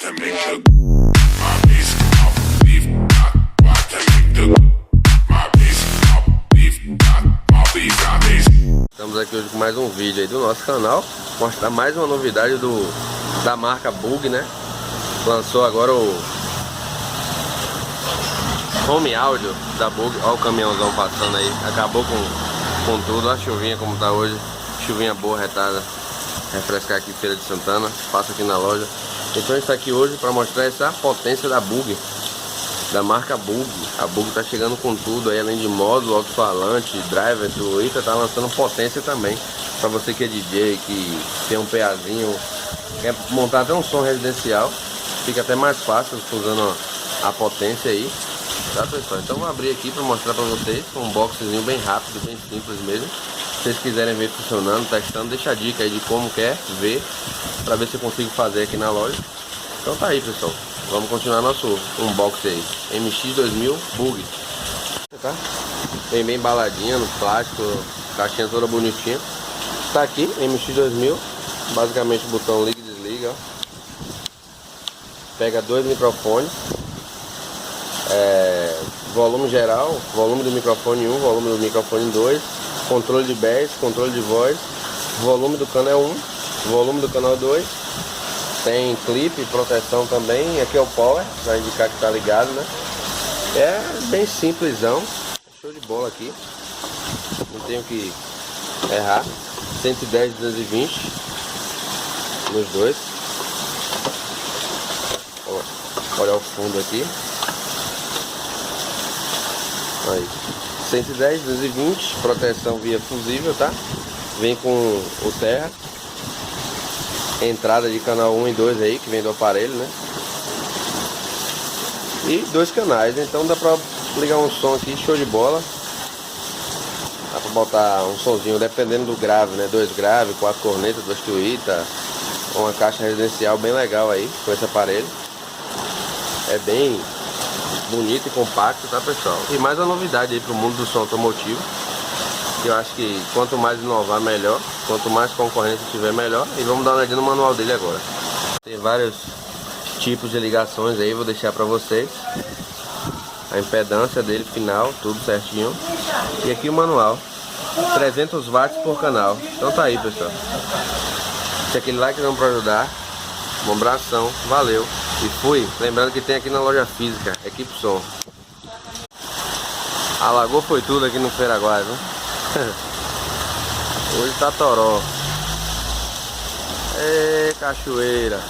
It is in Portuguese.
to make the my bass off beef, got to make the my bass off beef, got my bass. Estamos aqui hoje com mais um vídeo aí do nosso canal, mostrar mais uma novidade da marca Bug, né? Lançou agora o home áudio da Bug. Olha o caminhãozão passando aí, acabou com tudo. Olha a chuvinha como tá hoje, chuvinha boa, retada. Refrescar aqui Feira de Santana, passa aqui na loja. Então está aqui hoje para mostrar essa potência da Bug, da marca Bug. A Bug tá chegando com tudo aí, além de módulo, alto-falante, driver, Twitter, tá lançando potência também. Para você que é DJ, que tem um PAzinho, quer montar até um som residencial, fica até mais fácil usando a potência aí, tá pessoal? Então vou abrir aqui para mostrar para vocês um unboxingzinho bem rápido, bem simples mesmo. Se vocês quiserem ver funcionando, testando, deixa a dica aí de como quer ver, para ver se eu consigo fazer aqui na loja. Então tá aí, pessoal, vamos continuar nosso unboxing aí. MX2000 Bug, tá? Vem bem embaladinha no plástico, caixinha toda bonitinha. Tá aqui, MX2000, basicamente o botão liga e desliga, ó. Pega dois microfones, volume geral, volume do microfone 1, volume do microfone 2, controle de bass, controle de voz, volume do canal 1, volume do canal 2, tem clipe, proteção também. Aqui é o power, vai indicar que tá ligado, né? É bem simplesão, show de bola aqui, não tenho que errar. 110, 220 nos dois. Olha o fundo aqui. Aí, 110, 220, proteção via fusível, tá? Vem com o terra, entrada de canal 1 e 2 aí, que vem do aparelho, né? E dois canais, então dá pra ligar um som aqui, show de bola. Dá pra botar um sonzinho, dependendo do grave, né? 2 graves, 4 cornetas, 2 tuíta, uma caixa residencial bem legal aí, com esse aparelho. É bem bonito e compacto, tá pessoal? E mais uma novidade aí pro mundo do som automotivo, que eu acho que quanto mais inovar melhor, quanto mais concorrência tiver melhor. E vamos dar uma olhadinha no manual dele agora. Tem vários tipos de ligações aí, vou deixar pra vocês a impedância dele final, tudo certinho. E aqui o manual, 300 watts por canal. Então tá aí, pessoal, deixa aquele like não pra ajudar. Um abração, valeu e fui. Lembrando que tem aqui na loja física, Equipe Som. Alagou foi tudo aqui no Feiraguai, viu? Hoje tá toró. Ê, cachoeira.